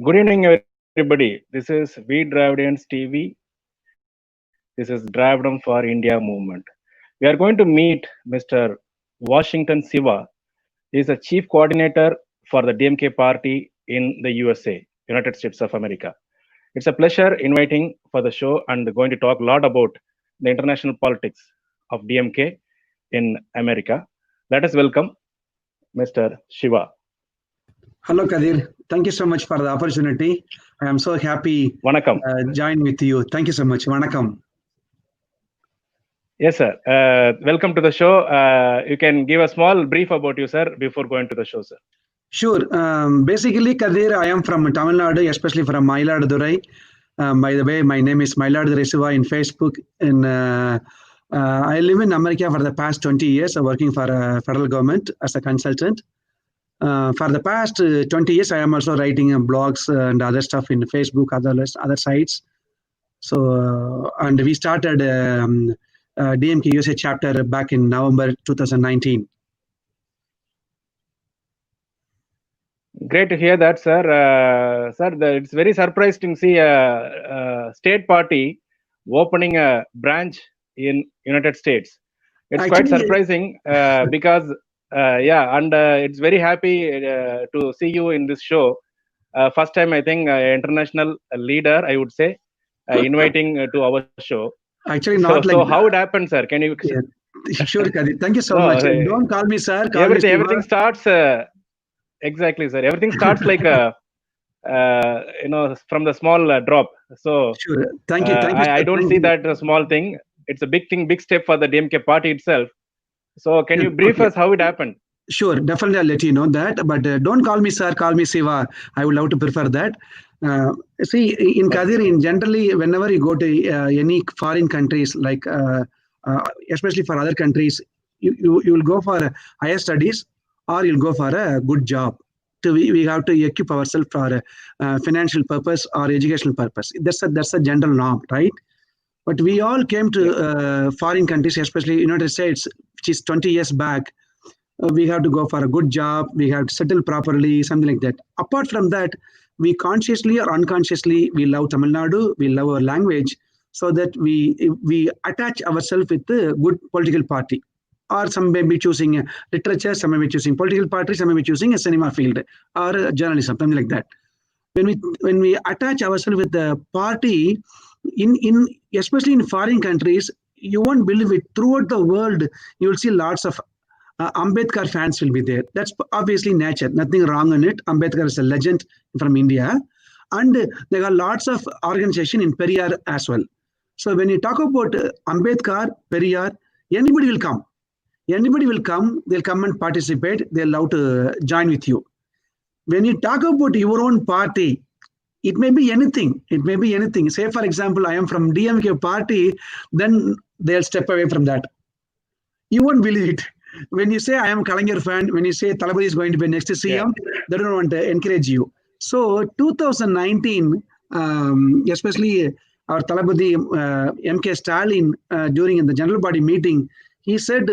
Good evening, everybody. This is We Dravidians TV. This is Dravidam for India movement. We are going to meet Mr. Washington Siva. He is the chief coordinator for the DMK party in the USA, United States of America. It's a pleasure inviting for the show and going to talk a lot about the international politics of DMK in America. Let us welcome Mr. Shiva. Hello, Kadir. Thank you so much for the opportunity. I am so happy Vanakkam. Join with you. Thank you so much. Vanakkam. Yes, sir. Welcome to the show. You can give a small brief about you, sir, before going to the show, sir. Sure. Basically, Kadir, I am from Tamil Nadu, especially from Mayiladurai. By the way, my name is Mayiladurai Siva in Facebook. And I live in America for the past 20 years, working for federal government as a consultant. For the past 20 years, I am also writing blogs and other stuff in Facebook, other sites. So, and we started DMK USA chapter back in November 2019. Great to hear that, sir. It's very surprising to see a state party opening a branch in United States. It's quite surprising because it's very happy to see you in this show. First time, I think, international leader, I would say, inviting to our show. Actually, not so how it happened, sir? Can you? Yeah. Sure, Kadir. Thank you so much. Don't call me sir. Call everything starts. Exactly, sir. Everything starts like from the small drop. So sure. Thank you. I don't see that a small thing. It's a big thing, big step for the DMK party itself. So can you brief us how it happened? Sure, definitely I'll let you know that. But don't call me sir, call me Siva. I would love to prefer that. See, in Kadir, in generally, whenever you go to any foreign countries, like especially for other countries, you will go for higher studies or you'll go for a good job. We have to equip ourselves for financial purpose or educational purpose. That's a general norm, right? But we all came to foreign countries, especially United States, which is 20 years back. We have to go for a good job. We have to settle properly, something like that. Apart from that, we consciously or unconsciously, we love Tamil Nadu, we love our language, so that we attach ourselves with a good political party. Or some may be choosing literature, some may be choosing political party, some may be choosing a cinema field or journalism, something like that. When we attach ourselves with the party, especially in foreign countries, you won't believe it. Throughout the world, you will see lots of Ambedkar fans will be there. That's obviously nature. Nothing wrong in it. Ambedkar is a legend from India. And there are lots of organization in Periyar as well. So when you talk about Ambedkar, Periyar, anybody will come. Anybody will come. They'll come and participate. They'll love to join with you. When you talk about your own party, it may be anything. It may be anything. Say, for example, I am from DMK party, then they'll step away from that. You won't believe it. When you say I am Kalaignar fan, when you say Thalapathy is going to be next CM, they don't want to encourage you. So 2019, especially our Thalapathy MK Stalin, during the general body meeting, he said,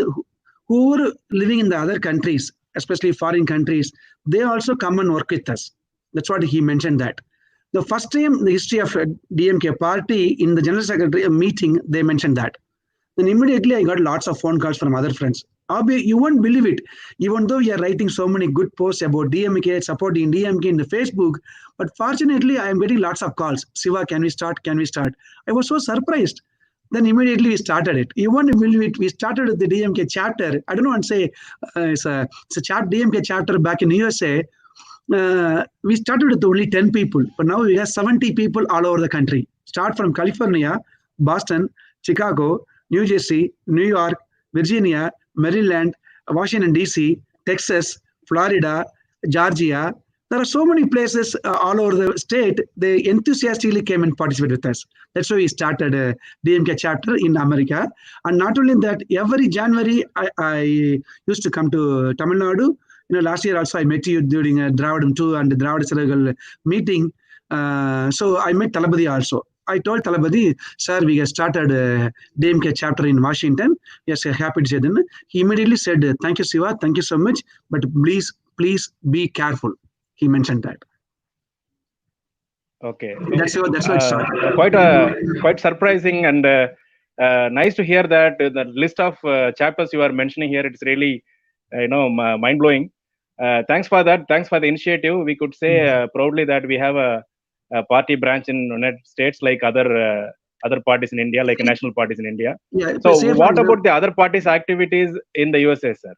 who are living in the other countries, especially foreign countries, they also come and work with us. That's what he mentioned that. The first time in the history of DMK party, in the General Secretary meeting, they mentioned that. Then immediately I got lots of phone calls from other friends. You won't believe it, even though we are writing so many good posts about DMK, supporting DMK in the Facebook, but fortunately I am getting lots of calls. Siva, can we start? Can we start? I was so surprised. Then immediately we started it. You won't believe it. We started with the DMK chapter. I don't want to say it's a DMK chapter back in USA. We started with only 10 people, but now we have 70 people all over the country. Start from California, Boston, Chicago, New Jersey, New York, Virginia, Maryland, Washington, D.C., Texas, Florida, Georgia. There are so many places all over the state. They enthusiastically came and participated with us. That's why we started a DMK chapter in America. And not only that, every January, I used to come to Tamil Nadu. Last year also I met you during a Dravidam 2 and the Dravida Circle meeting. So I met Thalapathy also. I told Thalapathy, sir, we have started a DMK chapter in Washington. Yes, happy to say that. He immediately said, thank you, Siva, thank you so much. But please be careful. He mentioned that. Okay. That's how it started. Quite surprising and nice to hear that the list of chapters you are mentioning here. It's really mind blowing. Thanks for that. Thanks for the initiative. We could say proudly that we have a party branch in United States like other parties in India, like national parties in India. Yeah. So Say for what example, about the other parties' activities in the USA, sir?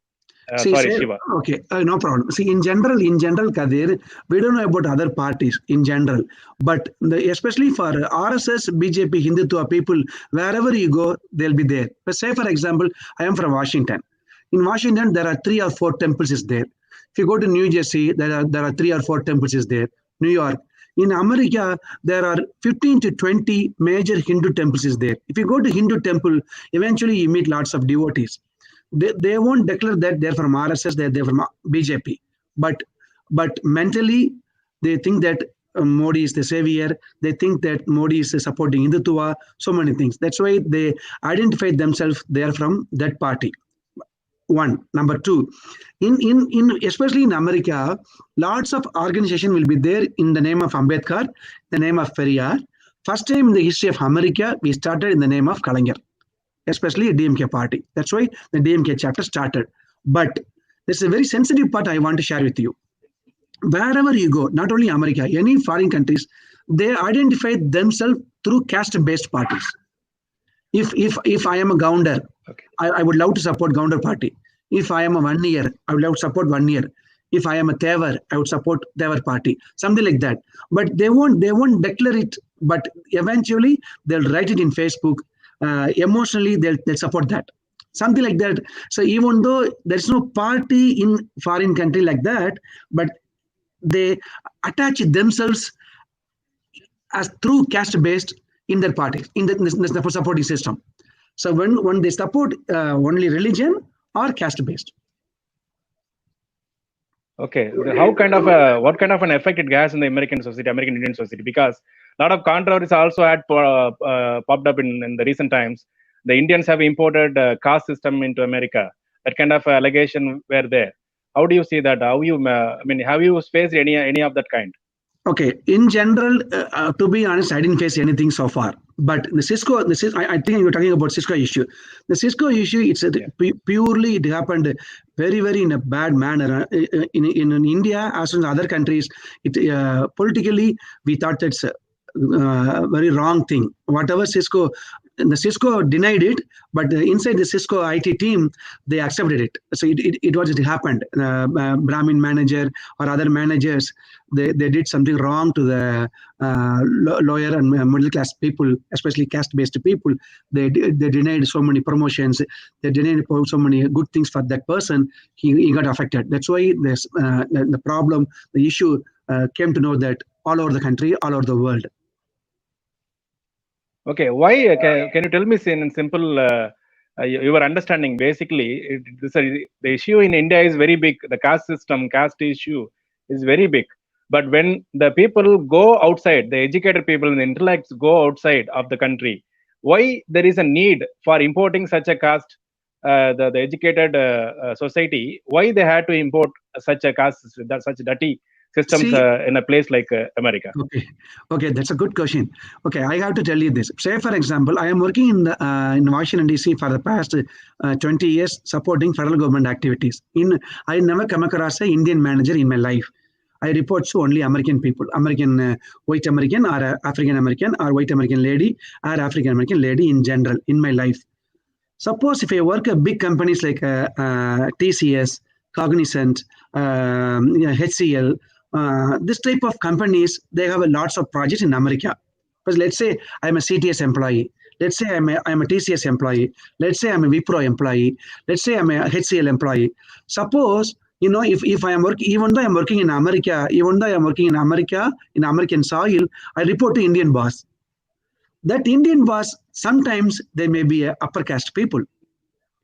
Sorry, Shiva. Okay, no problem. See, in general, Kadir, we don't know about other parties in general, but especially for RSS, BJP, Hindutva people, wherever you go, they'll be there. But say, for example, I am from Washington. In Washington, there are 3 or 4 temples is there. If you go to New Jersey, there are 3 or 4 temples is there. New York. In America, there are 15 to 20 major Hindu temples is there. If you go to Hindu temple, eventually you meet lots of devotees. They won't declare that they're from RSS, they're from BJP, but mentally they think that Modi is the savior. They think that Modi is supporting Hindutva, so many things. That's why they identify themselves they are from that party. One. Number two, in especially in America, lots of organization will be there in the name of Ambedkar, the name of Periyar. First time in the history of America, we started in the name of Kalaignar, especially a DMK party. That's why the DMK chapter started. But there's a very sensitive part I want to share with you. Wherever you go, not only America, any foreign countries, they identify themselves through caste-based parties. If I am a Gounder, Okay. I would love to support Gounder party. If I am a 1 year, I would love to support 1 year. If I am a Tevar, I would support Tevar party, something like that. But they won't declare it. But eventually, they'll write it in Facebook. Emotionally, they'll support that, something like that. So even though there's no party in foreign country like that, but they attach themselves as through caste-based in their party, in the supporting system. So when they support only religion or caste-based. Okay, what kind of an effect it has in the American society, American Indian society? Because a lot of controversy also had popped up in the recent times. The Indians have imported caste system into America. That kind of allegation were there. How do you see that? Have you faced any of that kind? Okay, in general, to be honest, I didn't face anything so far. But the Cisco, I think you're talking about Cisco issue. The Cisco issue, purely it happened very, very in a bad manner. In India, as in other countries, politically, we thought that's a very wrong thing. Whatever the Cisco denied it, but inside the Cisco IT team, they accepted it. So it happened. Brahmin manager or other managers, they did something wrong to the lower and middle class people, especially caste-based people. They denied so many promotions. They denied so many good things for that person. He got affected. That's why the problem, the issue came to know that all over the country, all over the world. Okay, why? Can you tell me in simple your understanding? Basically, the issue in India is very big. The caste issue is very big. But when the people go outside, the educated people and the intellects go outside of the country, why there is a need for importing such a caste? The educated society, why they had to import such a caste, such dirty systems in a place like America? Okay, that's a good question. Okay, I have to tell you this. Say, for example, I am working in Washington, D.C. for the past 20 years supporting federal government activities. I never come across an Indian manager in my life. I report to only American people, white American or African American or white American lady or African American lady in general in my life. Suppose if I work at big companies like TCS, Cognizant, HCL, this type of companies, they have lots of projects in America. But let's say I'm a CTS employee. Let's say I'm a TCS employee. Let's say I'm a Wipro employee. Let's say I'm a HCL employee. Suppose, if I am working, even though I'm working in America, in American soil, I report to Indian boss. That Indian boss, sometimes they may be upper caste people,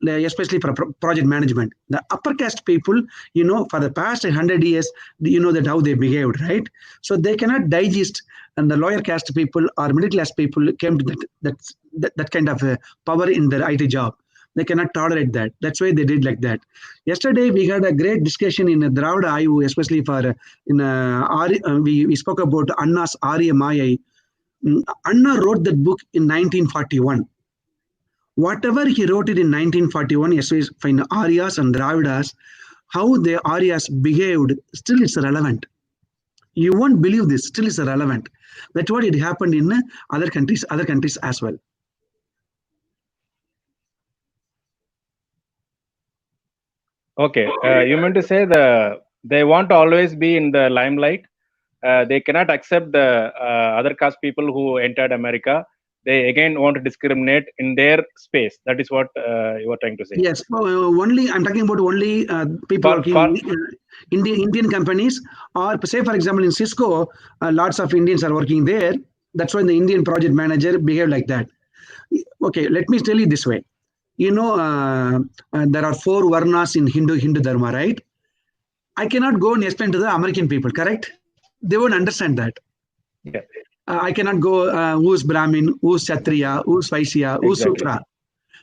especially for project management. The upper caste people, for the past 100 years, that how they behaved, right? So they cannot digest, and the lower caste people or middle class people came to that kind of power in their IT job. They cannot tolerate that. That's why they did like that. Yesterday we had a great discussion in Dravida Ayu, especially for we spoke about Anna's Arya Mayai. Anna wrote that book in 1941. Whatever he wrote it in 1941, especially in Aryas and Dravidas, how the Aryas behaved, still it's relevant. You won't believe this, still is relevant. That's what it happened in other countries as well. Okay, you meant to say they want to always be in the limelight. They cannot accept the other caste people who entered America. They again want to discriminate in their space. That is what you were trying to say. Yes, only I'm talking about only people working in Indian companies, or say for example in Cisco, lots of Indians are working there. That's why the Indian project manager behaved like that. Okay, let me tell you this way. You know, there are 4 varnas in Hindu Dharma, right? I cannot go and explain to the American people, correct? They won't understand that. Yeah. I cannot go who's Brahmin, who's Kshatriya, who's Vaishya, who's Sutra.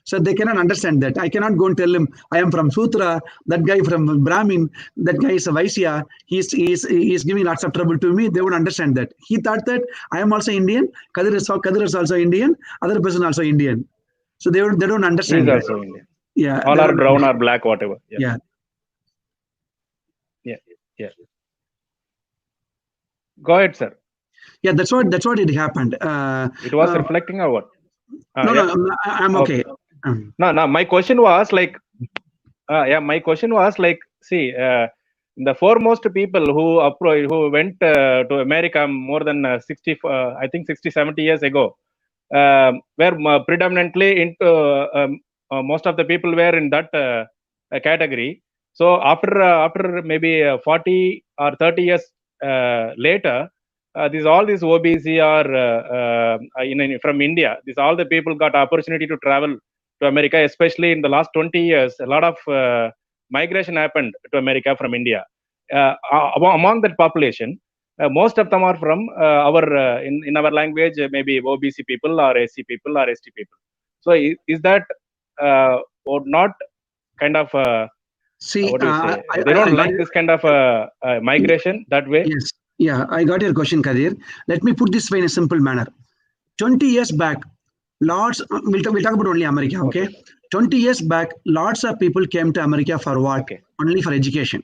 So they cannot understand that. I cannot go and tell him I am from Sutra, that guy from Brahmin, that guy is a Vaishya. He's giving lots of trouble to me. They would understand that. He thought that I am also Indian. Kadir is also Indian. Other person also Indian. So they don't understand. He's also Indian. Yeah. All are brown or black, whatever. Yeah. Yeah. Go ahead, sir. Yeah, that's what it happened. It was reflecting or what? No, I'm okay. No. My question was like, see, the foremost people who went to America more than 60, 70 years ago, were predominantly into most of the people were in that category. So after maybe 40 or 30 years later, all these OBC are from India. All the people got opportunity to travel to America, especially in the last 20 years. A lot of migration happened to America from India. Among that population, most of them are from in our language, maybe OBC people or SC people or ST people. So is that or not kind of see? What do you say? They don't like this kind of migration that way. Yes. Yeah, I got your question, Kadir. Let me put this way in a simple manner. 20 years back, we'll talk about only America, okay? 20 years back, lots of people came to America for what? Okay. Only for education.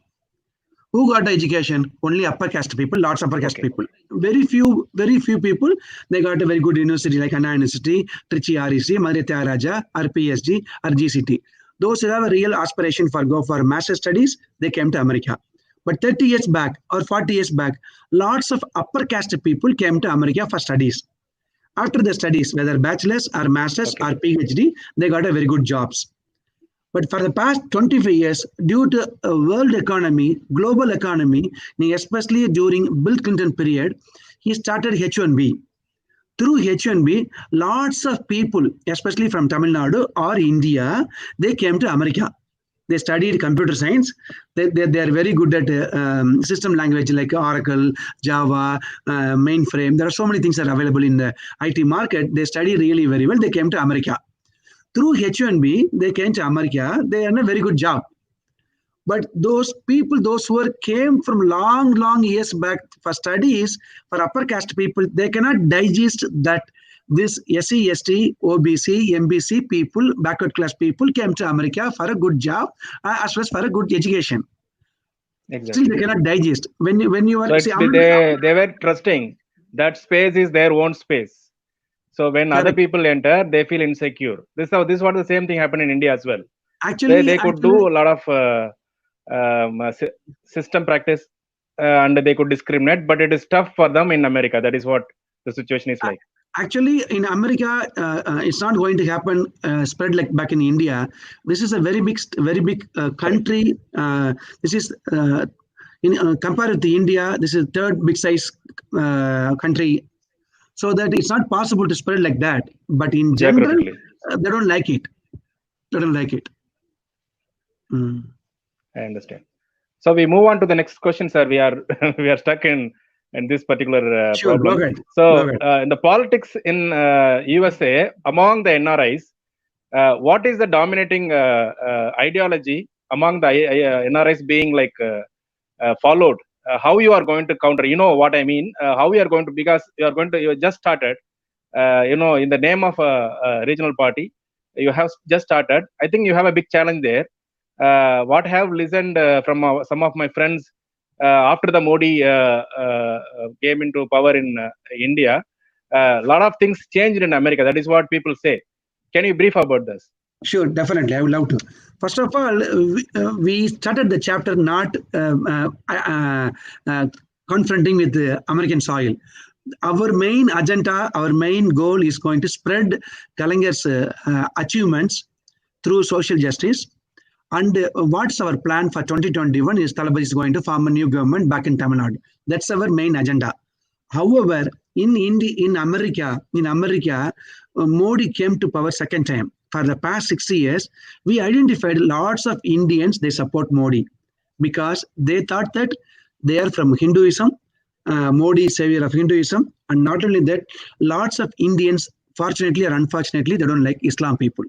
Who got the education? Only upper caste people, lots of upper caste people. Very few people, they got a very good university like Anna University, Trichy REC, Madurai Tyagaraja, or PSG, or GCT. Those who have a real aspiration go for master studies, they came to America. But 30 years back or 40 years back, lots of upper caste people came to America for studies. After the studies, whether bachelor's or master's or PhD, they got a very good jobs. But for the past 25 years, due to a world economy, global economy, especially during Bill Clinton period, he started H1B. Through H1B, lots of people, especially from Tamil Nadu or India, they came to America. They studied computer science. They are very good at system language like Oracle, Java, mainframe. There are so many things that are available in the IT market. They study really very well. They came to America. Through H1B, they came to America. They earned a very good job. But those people, those who came from long years back for studies, for upper caste people, they cannot digest that this SC, ST, OBC, MBC people, backward class people came to America for a good job as well as for a good education. Exactly. Still, they cannot digest. When you are they were trusting that space is their own space. So when other people enter, they feel insecure. This what the same thing happened in India as well. Actually, they could do a lot of system practice and they could discriminate, but it is tough for them in America. That is what the situation is like. Actually, in America, it's not going to happen spread like back in India. This is a very big country. This is compared to India, this is third big size country. So that it's not possible to spread like that. But in general, they don't like it. They don't like it. I understand. So we move on to the next question, sir. We are stuck in this particular problem. So in the politics in USA, among the NRIs, what is the dominating ideology among the NRIs being like followed? How you are going to counter? You know what I mean? How you are going to, because you just started. In the name of a regional party, you have just started. I think you have a big challenge there. What I have listened from some of my friends after the Modi came into power in India, a lot of things changed in America. That is what people say. Can you brief about this? Sure, definitely. I would love to. First of all, we started the chapter not confronting with the American soil. Our main agenda, our main goal is going to spread Kalangar's achievements through social justice. And what's our plan for 2021 is Talabadi is going to form a new government back in Tamil Nadu. That's our main agenda. However, in America, Modi came to power second time. For the past 60 years, we identified lots of Indians, they support Modi because they thought that they are from Hinduism, Modi is savior of Hinduism, and not only that, lots of Indians, fortunately or unfortunately, they don't like Islam people.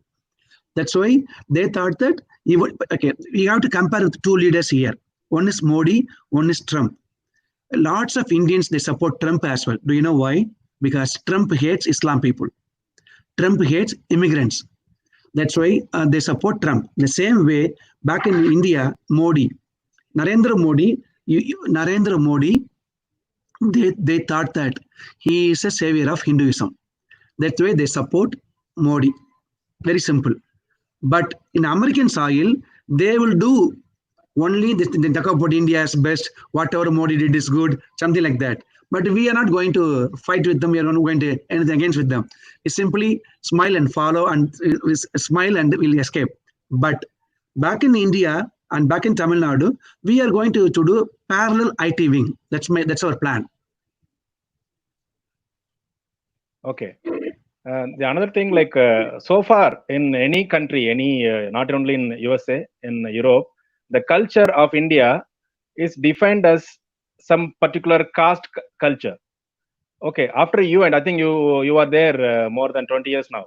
That's why they thought that, we have to compare with two leaders here. One is Modi, one is Trump. Lots of Indians, they support Trump as well. Do you know why? Because Trump hates Islam people. Trump hates immigrants. That's why they support Trump. The same way, back in India, Narendra Modi, they thought that he is a savior of Hinduism. That's why they support Modi. Very simple. But in American soil, they will do only they talk about India as best, whatever Modi did is good, something like that. But we are not going to fight with them. We are not going to anything against with them. It's simply smile and follow, and smile and we'll escape. But back in India and back in Tamil Nadu, we are going to do parallel IT wing. That's our plan. Okay. The another thing, like so far in any country, not only in USA, in Europe, the culture of India is defined as some particular caste culture. Okay, after you, and I think you are there more than 20 years now.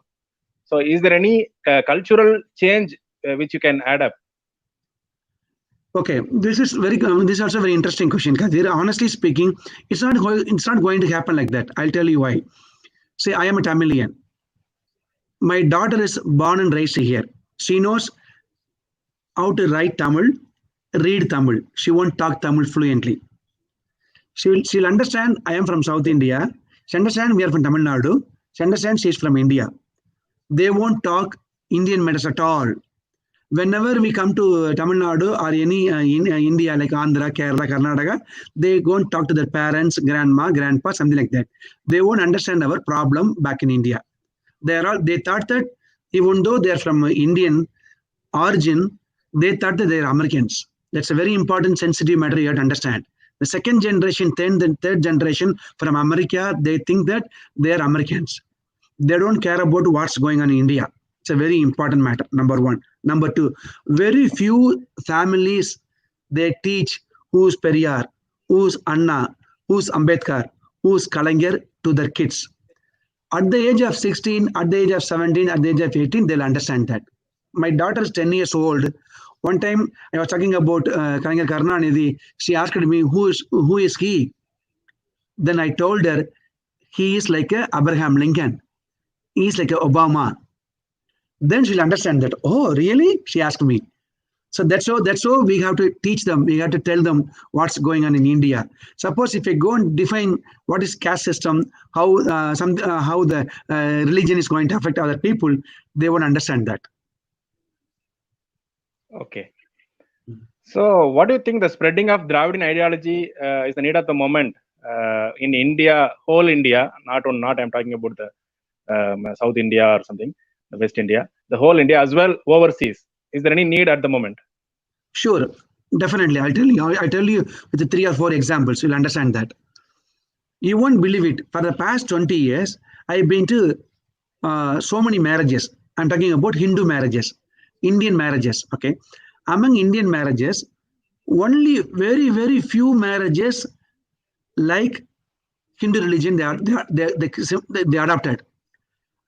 So is there any cultural change which you can add up? Okay, this is also a very interesting question, Kadir. Honestly speaking, it's not going to happen like that. I'll tell you why. Say I am a Tamilian. My daughter is born and raised here. She knows how to write Tamil, read Tamil. She won't talk Tamil fluently. She'll understand I am from South India. She understands we are from Tamil Nadu. She understands she's from India. They won't talk Indian matters at all. Whenever we come to Tamil Nadu or any in India like Andhra, Kerala, Karnataka, they go and talk to their parents, grandma, grandpa, something like that. They won't understand our problem back in India. They thought that even though they are from Indian origin, they thought that they are Americans. That's a very important sensitive matter you have to understand. The second generation, the third generation from America, they think that they are Americans. They don't care about what's going on in India. It's a very important matter, number one. Number two, very few families, they teach who's Periyar, who's Anna, who's Ambedkar, who's Kalaignar to their kids. At the age of 16, at the age of 17, at the age of 18, they'll understand that. My daughter is 10 years old. One time I was talking about Kalaignar Karunanidhi. She asked me, who is he? Then I told her, he is like a Abraham Lincoln. He is like a Obama. Then she'll understand that. Oh, really? She asked me. So that's how we have to teach them. We have to tell them what's going on in India. Suppose if we go and define what is caste system, how the religion is going to affect other people, they won't understand that. Okay. So what do you think the spreading of Dravidian ideology is the need of the moment in India, whole India, not I'm talking about the South India or something, the West India, the whole India as well overseas. Is there any need at the moment? Sure, definitely. I'll tell you with the 3 or 4 examples, you'll understand that. You won't believe it. For the past 20 years, I've been to so many marriages. I'm talking about Hindu marriages, Indian marriages. Okay, among Indian marriages, only very, very few marriages like Hindu religion they adopted.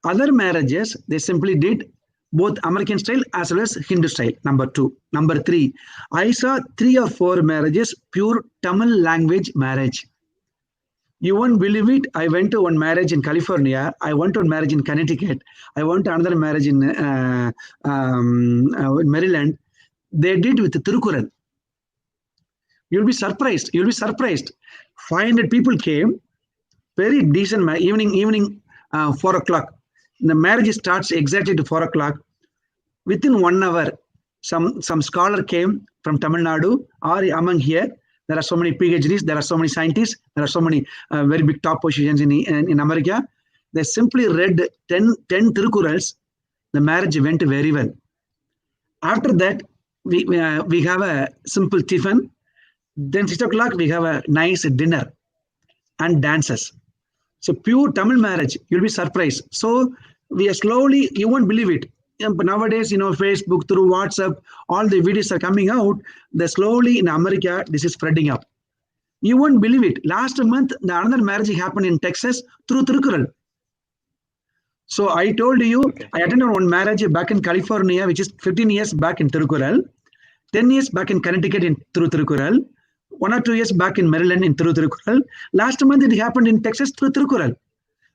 Other marriages they simply did both American style as well as Hindu style. Number 2. Number 3, I saw 3 or 4 marriages, pure Tamil language marriage. You won't believe it. I went to one marriage in California. I went to one marriage in Connecticut. I went to another marriage in Maryland. They did with the Thirukural. You'll be surprised. You'll be surprised. 500 people came. Very decent evening 4 o'clock. The marriage starts exactly to 4 o'clock. Within 1 hour, some scholar came from Tamil Nadu or among here. There are so many PhDs, there are so many scientists, there are so many very big top positions in America. They simply read 10 Thirukurals. The marriage went very well. After that, we have a simple tiffin. Then 6 o'clock, we have a nice dinner and dances. So pure Tamil marriage, you'll be surprised. So we are slowly, you won't believe it. But nowadays, Facebook, through WhatsApp, all the videos are coming out. They slowly in America, this is spreading up. You won't believe it. Last month, another marriage happened in Texas through Thirukural. So I told you, I attended one marriage back in California, which is 15 years back in Thirukural, 10 years back in Connecticut through Thirukural, 1 or 2 years back in Maryland through Thirukural. Last month, it happened in Texas through Thirukural.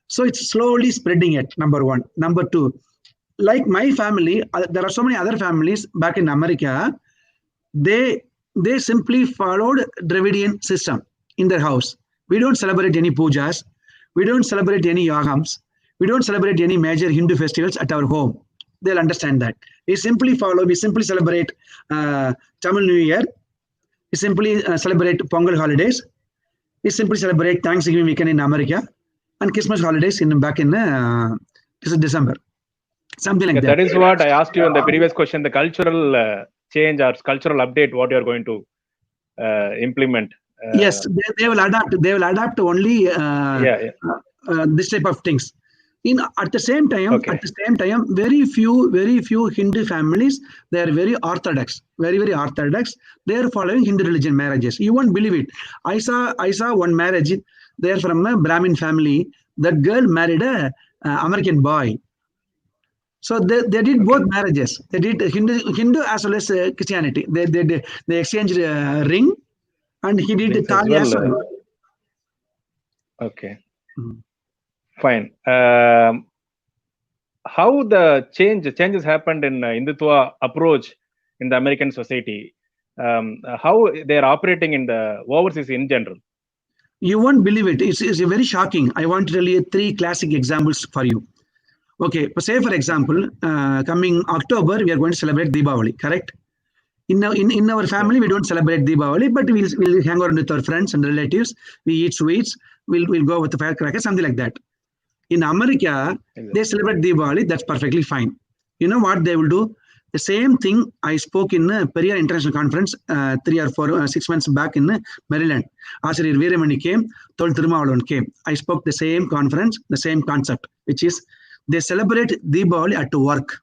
So it's slowly spreading it, number 1. Number 2, like my family, there are so many other families back in America. They simply followed Dravidian system in their house. We don't celebrate any pujas. We don't celebrate any yagams. We don't celebrate any major Hindu festivals at our home. They'll understand that. We simply celebrate Tamil New Year. We simply celebrate Pongal holidays. We simply celebrate Thanksgiving weekend in America and Christmas holidays back in December. Something like that. That is what I asked you in the previous question, the cultural change or cultural update, what you are going to implement. Yes, they will adapt. They will adapt only this type of things. At the same time, very few Hindu families, they are very orthodox, very orthodox. They are following Hindu religion marriages. You won't believe it. I saw one marriage. They are from a Brahmin family. That girl married a American boy. So they did both marriages. They did Hindu as well as Christianity. They exchanged a ring, and he did Thali as well. Okay. Fine. How the changes happened in Hindutva approach in the American society? How they are operating in the overseas in general? You won't believe it. It's very shocking. I want to tell you 3 classic examples for you. Okay, say for example, coming October, we are going to celebrate Deepavali, correct? In our family, we don't celebrate Deepavali, but we'll hang out with our friends and relatives. We eat sweets. We'll go with the firecrackers, something like that. In America, they celebrate Deepavali. That's perfectly fine. You know what they will do? The same thing I spoke in Periyar International Conference 3 or 4 6 months back in Maryland. Ashriyar Veeramani came, Thol Thirumavalavan came. I spoke the same conference, the same concept, which is they celebrate Deepavali at work.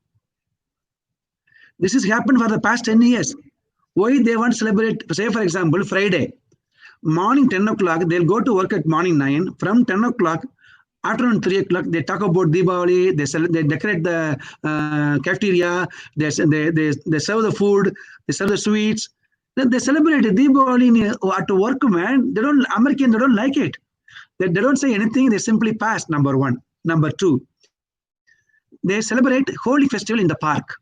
This has happened for the past 10 years. Why they want to celebrate, say for example, Friday, morning 10 o'clock, they'll go to work at morning 9. From 10 o'clock, afternoon 3 o'clock, they talk about Deepavali, they decorate the cafeteria, they serve the food, they serve the sweets. Then they celebrate Deepavali at work, man. They don't like it. They don't say anything, they simply pass, number 1. Number 2, they celebrate Holi festival in the park.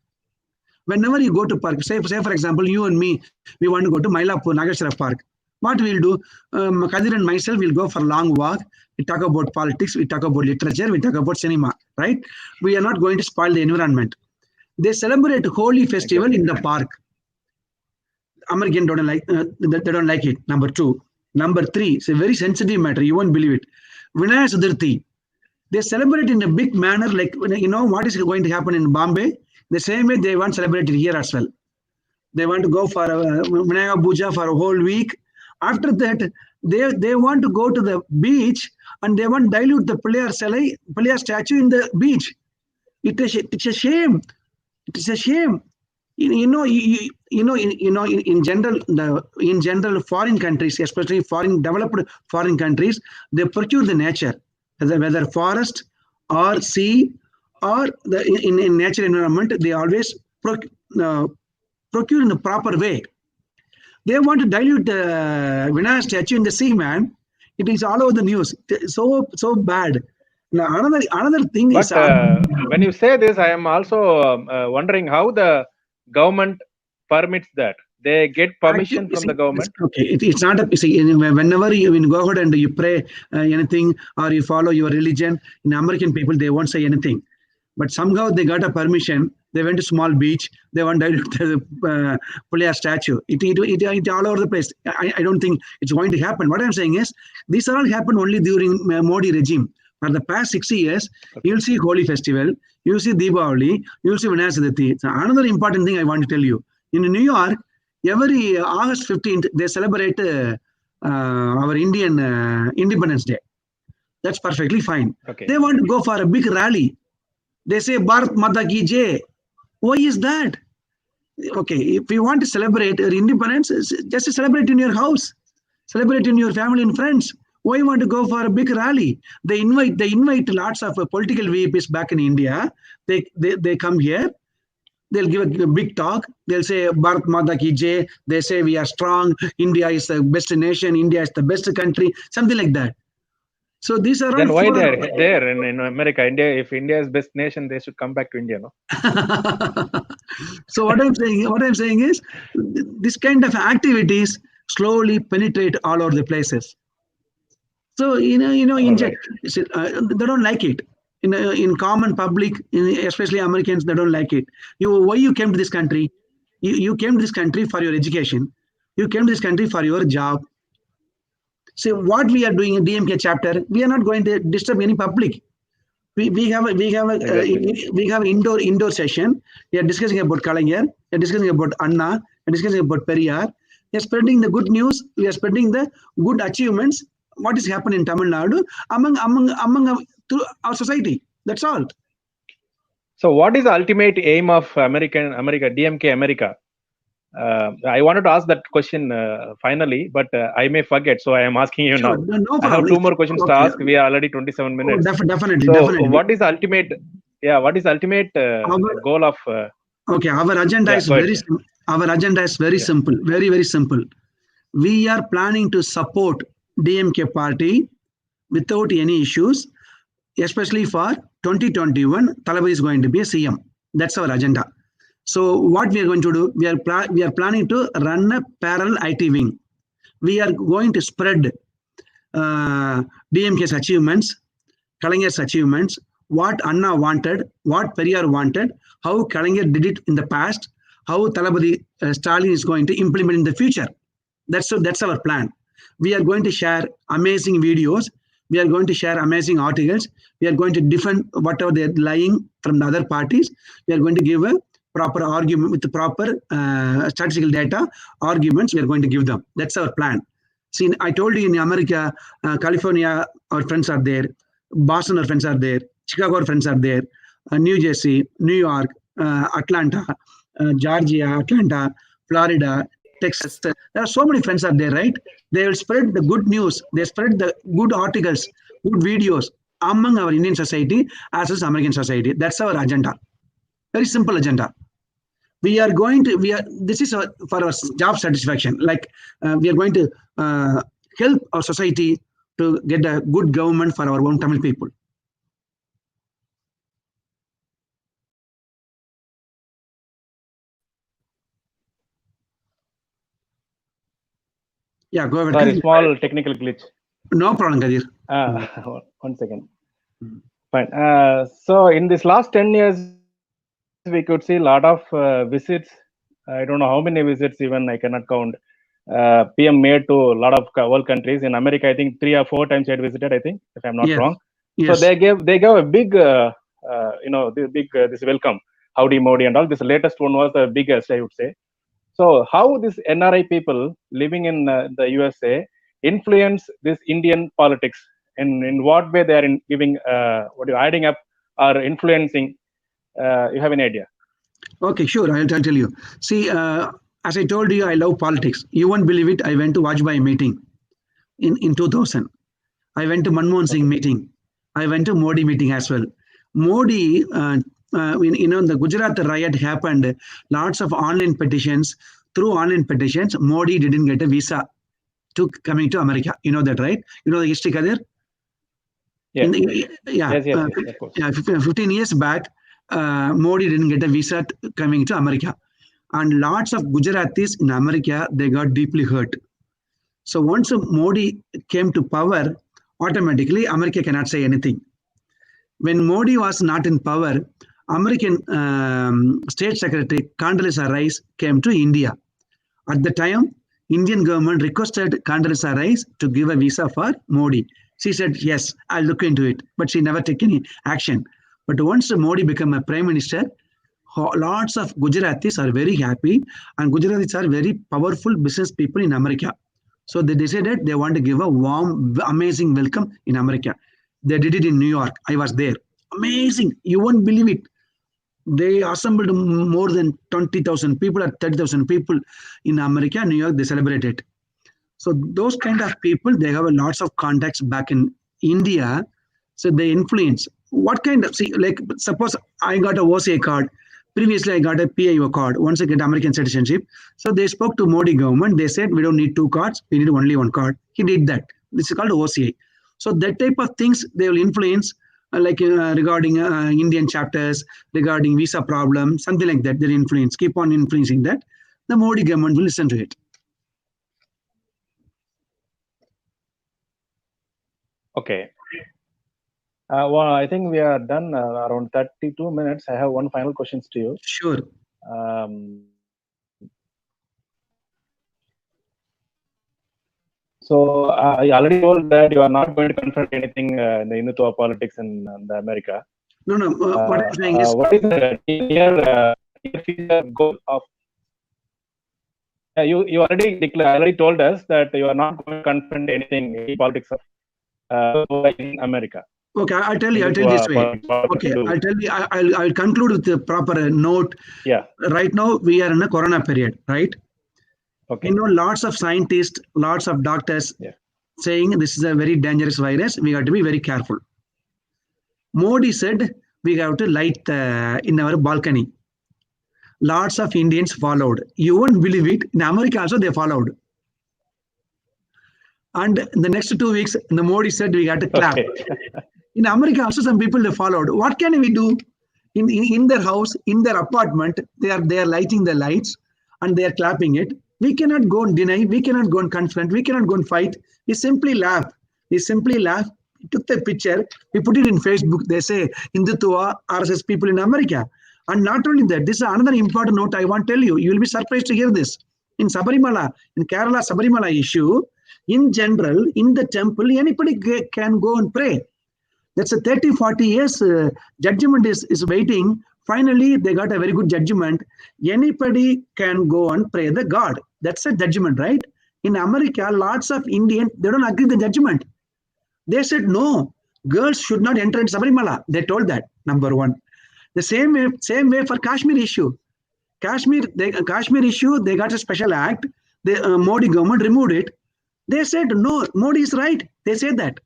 Whenever you go to park, say for example, you and me, we want to go to Mylapore, Nageshwara Park. What we'll do, Kadir and myself will go for a long walk. We talk about politics, we talk about literature, we talk about cinema, right? We are not going to spoil the environment. They celebrate Holi festival in the park. American don't like, they don't like it, number 2. Number 3, it's a very sensitive matter, you won't believe it. Vinaya Chaturthi. They celebrate in a big manner, like, you know, what is going to happen in Bombay? The same way they want celebrated here as well. They want to go for Vinaya Puja for a whole week. After that, they want to go to the beach and they want to dilute the Puliyar statue in the beach. It's a shame. It is a shame. In general, foreign countries, especially developed foreign countries, they procure the nature, whether forest or sea or in natural environment, they always procure in the proper way. They want to dilute the Vinayak statue in the sea, man. It is all over the news. So bad. Now another thing But is when you say this, I am also wondering how the government permits that. They get permission from the government. Okay, it's not a see. Whenever you go ahead and you pray anything or you follow your religion, in American people they won't say anything. But somehow they got a permission. They went to small beach. They want to dilute the Pulya statue. It all over the place. I don't think it's going to happen. What I'm saying is, these all happened only during Modi regime. For the past 60 years, you'll see Holi festival, you'll see Deepavali, you'll see Vinayak Chaturthi. So another important thing I want to tell you. In New York, every August 15th, they celebrate our Indian Independence Day. That's perfectly fine. Okay. They want to go for a big rally. They say Bharat Mata Ki Jai. Why is that? Okay, if you want to celebrate your independence, just celebrate in your house. Celebrate in your family and friends. Why you want to go for a big rally? They invite lots of political VIPs back in India. They come here. They'll give a big talk. They'll say Bharat Mata Ki Jai. They say we are strong. India is the best nation. India is the best country. Something like that. So these are then why they're there in America? India, if India is best nation, they should come back to India, no? So what I'm saying is, this kind of activities slowly penetrate all over the places. So inject. Right. They don't like it. In common public, especially Americans, they don't like it. Why you came to this country? You came to this country for your education. You came to this country for your job. So what we are doing in DMK chapter, we are not going to disturb any public. We have indoor session. We are discussing about Kalaignar. We are discussing about Anna. We are discussing about Periyar. We are spreading the good news. We are spreading the good achievements. What is happening in Tamil Nadu among through our society. That's all. So what is the ultimate aim of America, DMK America? I wanted to ask that question finally, but I may forget, so I am asking you now. No I have two more questions to ask. We are already 27 minutes. Definitely. What is the ultimate? Yeah, what is the ultimate goal of? Okay, our agenda is very simple, very, very simple. We are planning to support DMK party without any issues, especially for 2021. Thalapathy is going to be a CM. That's our agenda. So what we are going to do, we are planning to run a parallel IT wing. We are going to spread DMK's achievements, Kalaignar's achievements, what Anna wanted, what Periyar wanted, how Kalaignar did it in the past, how Thalapathy Stalin is going to implement in the future. That's our plan. We are going to share amazing videos. We are going to share amazing articles. We are going to defend whatever they are lying from the other parties. We are going to give a proper argument with the proper statistical data arguments. We are going to give them. That's our plan. See, I told you in America, California, our friends are there. Boston, our friends are there. Chicago, our friends are there. New Jersey, New York, Atlanta, Georgia, Atlanta, Florida, Texas. There are so many friends are there, right? They will spread the good news. They spread the good articles, good videos among our Indian society as well as American society. That's our agenda. Very simple agenda. This is for our job satisfaction. Like we are going to help our society to get a good government for our own Tamil people. Yeah, go ahead. Sorry, small technical glitch. No problem, Kadir. 1 second. Fine. So in this last 10 years, we could see a lot of visits. I don't know how many visits, even I cannot count. PM made to a lot of world countries. In America, I think 3 or 4 times he had visited, I think, if I'm not wrong. Yes. So they gave a big, this welcome, howdy Modi and all. This latest one was the biggest, I would say. So how this NRI people living in the USA influence this Indian politics, and in what way they are giving, adding up or influencing? You have any idea? Okay, sure. I'll tell you. See, as I told you, I love politics. You won't believe it. I went to Vajpayee meeting in 2000. I went to Manmohan Singh meeting. I went to Modi meeting as well. Modi, the Gujarat riot happened, lots of online petitions. Through online petitions, Modi didn't get a visa to coming to America. You know that, right? You know the history, Kadir? Yeah. Yes, of course. 15 years back, Modi didn't get a visa coming to America. And lots of Gujaratis in America, they got deeply hurt. So once Modi came to power, automatically America cannot say anything. When Modi was not in power, American State Secretary Condoleezza Rice came to India. At the time, Indian government requested Condoleezza Rice to give a visa for Modi. She said, yes, I'll look into it, but she never took any action. But once Modi became a prime minister, lots of Gujaratis are very happy, and Gujaratis are very powerful business people in America. So they decided they want to give a warm, amazing welcome in America. They did it in New York. I was there. Amazing. You won't believe it. They assembled more than 20,000 people or 30,000 people in America, New York. They celebrated. So those kind of people, they have lots of contacts back in India. So they influence. What kind of, see, like suppose I got a OCA card. Previously, I got a PIO card. Once I get American citizenship. So they spoke to Modi government. They said, we don't need 2 cards. We need only 1 card. He did that. This is called OCA. So that type of things, they will influence regarding Indian chapters, regarding visa problem, something like that. They'll influence, keep on influencing that. The Modi government will listen to it. Okay. Well, I think we are done around 32 minutes. I have one final question to you. Sure. So I already told that you are not going to confront anything in the Hindutva politics in the America. No. What I'm saying is, what is the near future goal of? You already told us that you are not going to confront anything in politics of in America. Okay, I'll tell you this way. Okay, I'll tell you. I'll conclude with the proper note. Yeah. Right now we are in a Corona period, right? Okay. You know, lots of scientists, lots of doctors saying this is a very dangerous virus. We have to be very careful. Modi said we have to light in our balcony. Lots of Indians followed. You won't believe it. In America also they followed. And in the next 2 weeks, the Modi said we got to clap. Okay. In America also some people they followed. What can we do? In their house, in their apartment, they are lighting the lights and they are clapping it. We cannot go and deny. We cannot go and confront. We cannot go and fight. We simply laugh. We took the picture. We put it in Facebook. They say Hindutva, RSS people in America. And not only that, this is another important note I want to tell you. You will be surprised to hear this. In Sabarimala, in Kerala Sabarimala issue, in general, in the temple, anybody can go and pray. That's a 30-40 years judgment is waiting. Finally, they got a very good judgment. Anybody can go and pray the God. That's a judgment, right? In America, lots of Indians, they don't agree with the judgment. They said, no, girls should not enter in Sabarimala. They told that, number one. The same way for Kashmir issue. Kashmir issue, they got a special act. The Modi government removed it. They said, no, Modi is right. They said that.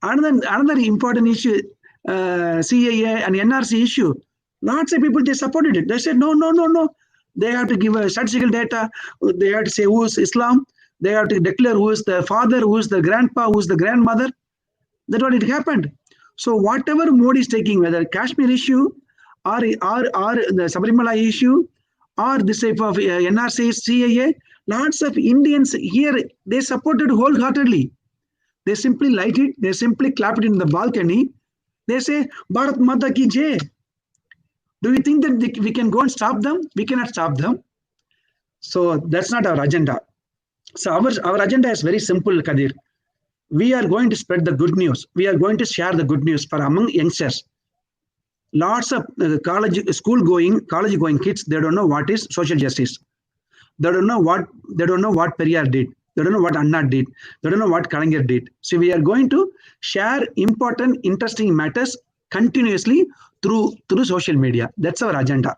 Another important issue, CAA and NRC issue, lots of people, they supported it. They said, no. They have to give a statistical data. They have to say who is Islam. They have to declare who is the father, who is the grandpa, who is the grandmother. That's what it happened. So whatever Modi is taking, whether Kashmir issue or the Sabarimala issue or this type of NRC, CAA, lots of Indians here, they supported wholeheartedly. They simply light it. They simply clap it in the balcony. They say, Bharat Mata ki jai. Do you think that we can go and stop them? We cannot stop them. So that's not our agenda. So our agenda is very simple, Kadir. We are going to spread the good news. We are going to share the good news for among youngsters. Lots of college going kids, they don't know what is social justice. They don't know what Periyar did. They don't know what Anna did. They don't know what Kalaignar did. So we are going to share important, interesting matters continuously through social media. That's our agenda.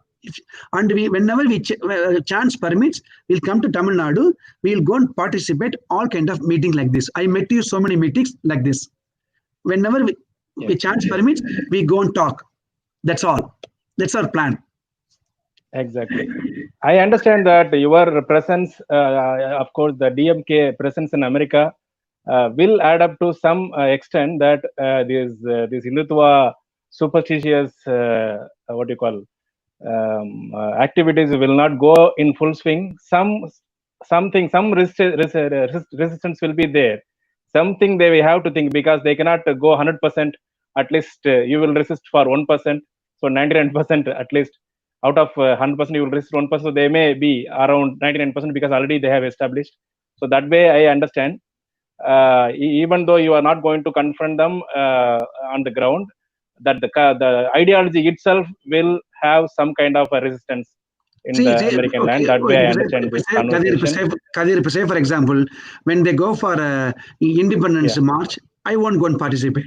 And whenever chance permits, we'll come to Tamil Nadu. We'll go and participate all kind of meetings like this. I met you so many meetings like this. Whenever If chance permits, we go and talk. That's all. That's our plan. Exactly. I understand that your presence, of course, the DMK presence in America will add up to some extent that these Hindutva superstitious, what do you call, activities will not go in full swing. Some resistance will be there. Something they will have to think, because they cannot go 100%. At least you will resist for 1%. So 99% at least out of 100% you will resist 1%. So they may be around 99% because already they have established. So that way I understand. Even though you are not going to confront them on the ground, that the ideology itself will have some kind of a resistance in the American land. That way I understand this conversation. Kadir, say for example, when they go for independence march, I won't go and participate.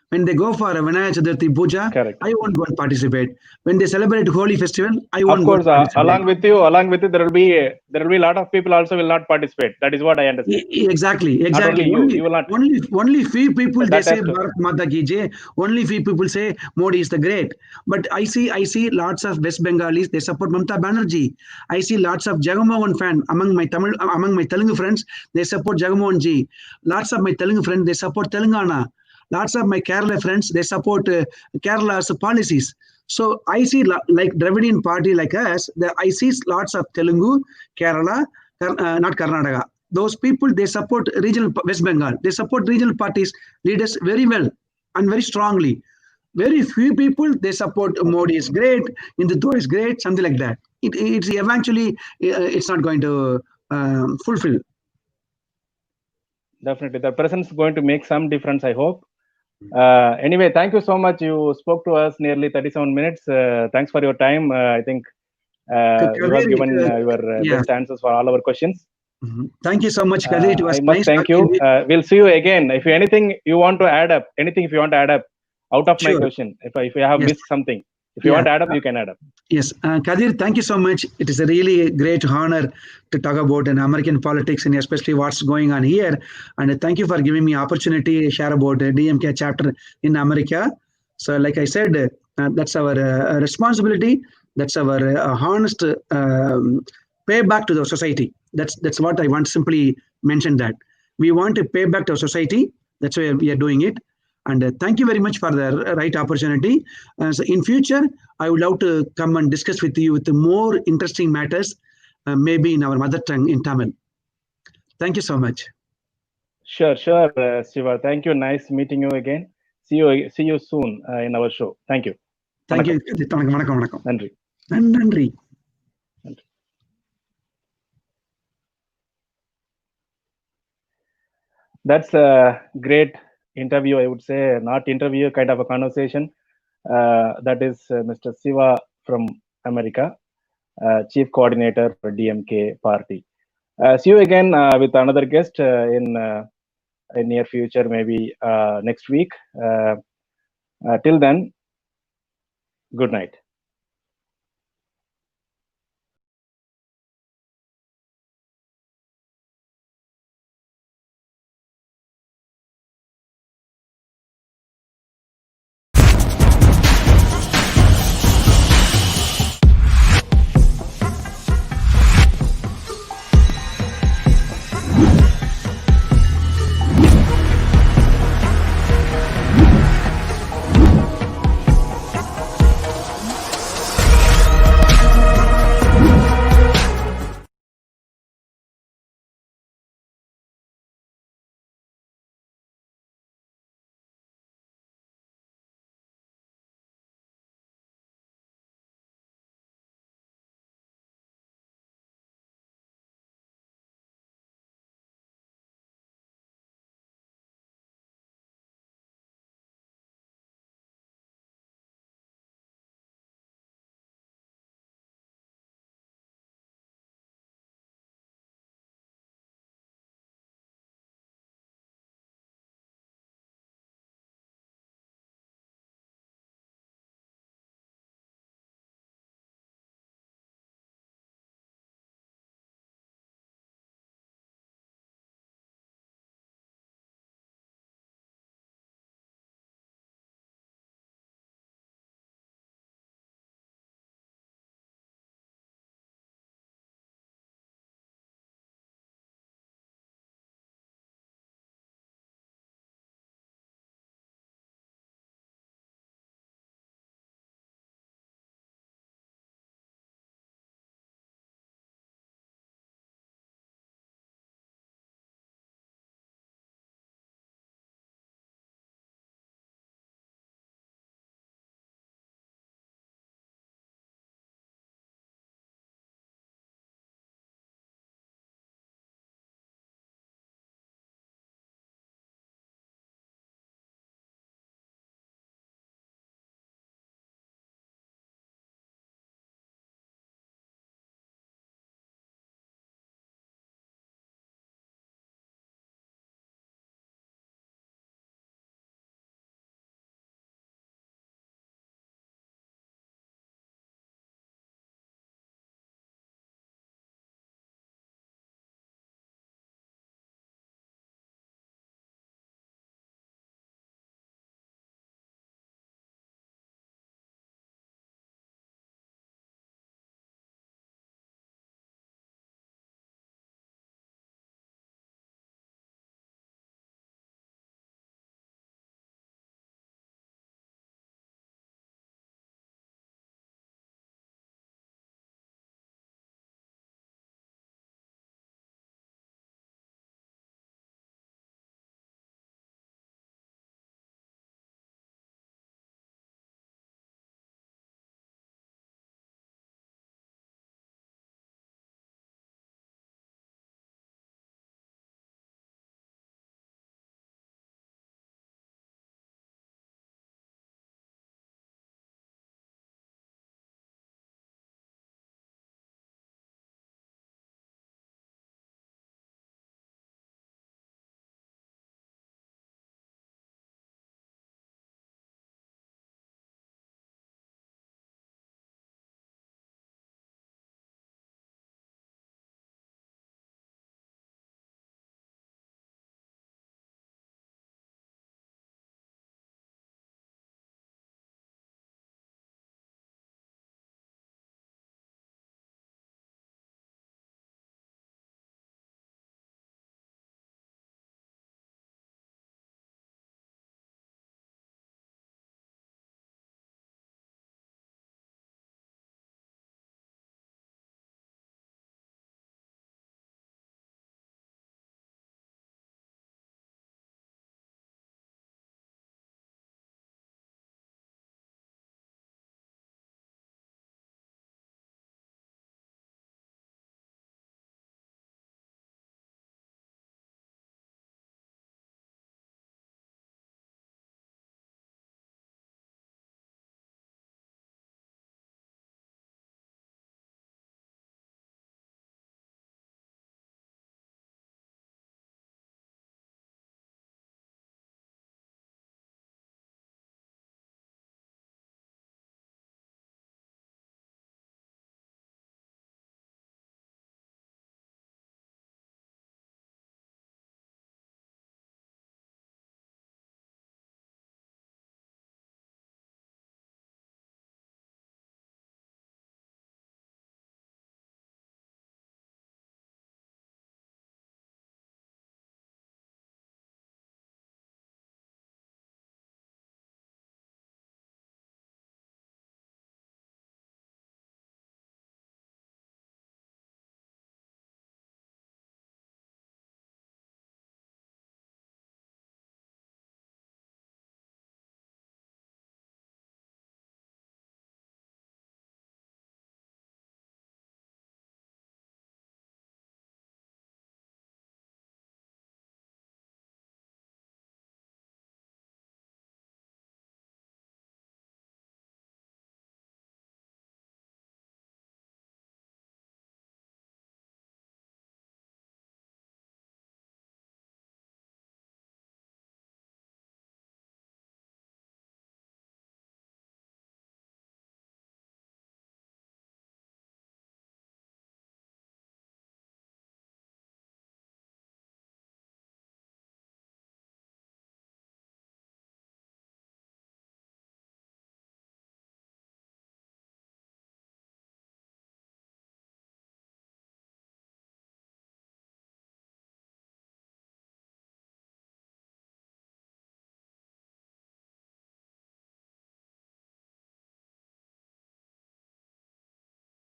When they go for a Vinaya Chaturthi Puja, Correct. I won't go and participate. When they celebrate Holi festival, I won't go and participate. Along with you, there will be a lot of people also will not participate. That is what I understand. Exactly. Not only you will not. Only few people they say Bharat Mata Ki Jai. Only few people say Modi is the great. But I see lots of West Bengalis, they support Mamata Banerjee. I see lots of Jagamohan fan among my Telugu friends, they support Jagamohan ji. Lots of my Telugu friends, they support Telangana. Lots of my Kerala friends, they support Kerala's policies. So I see like Dravidian party like us, I see lots of Telugu, Kerala, not Karnataka. Those people, they support regional West Bengal. They support regional parties, leaders very well and very strongly. Very few people, they support Modi is great, Hindutva is great, something like that. It's eventually, it's not going to fulfill. Definitely. The presence is going to make some difference, I hope. Anyway, thank you so much. You spoke to us nearly 37 minutes. Thanks for your time. I think you have given your best answers for all our questions. Thank you so much, Kadir. It was I must nice thank you. We'll see you again. If anything you want to add up, out of my question, if you have missed something, if you want to add up, you can add up. Yes, Kadir, thank you so much. It is a really great honor to talk about American politics and especially what's going on here. And thank you for giving me opportunity to share about DMK chapter in America. So, like I said, that's our responsibility. That's our honest payback to the society. That's what I want to simply mention, that we want to pay back to our society. That's why we are doing it. And thank you very much for the right opportunity. So in future, I would love to come and discuss with you with the more interesting matters, maybe in our mother tongue, in Tamil. Thank you so much. Sure, Siva. Thank you. Nice meeting you again. See you soon in our show. Thank you. Thank you. Nandri. That's a great interview, I would say, not interview, kind of a conversation. That is Mr. Siva from America, Chief Coordinator for DMK Party. See you again with another guest in near future, maybe next week. Till then, good night.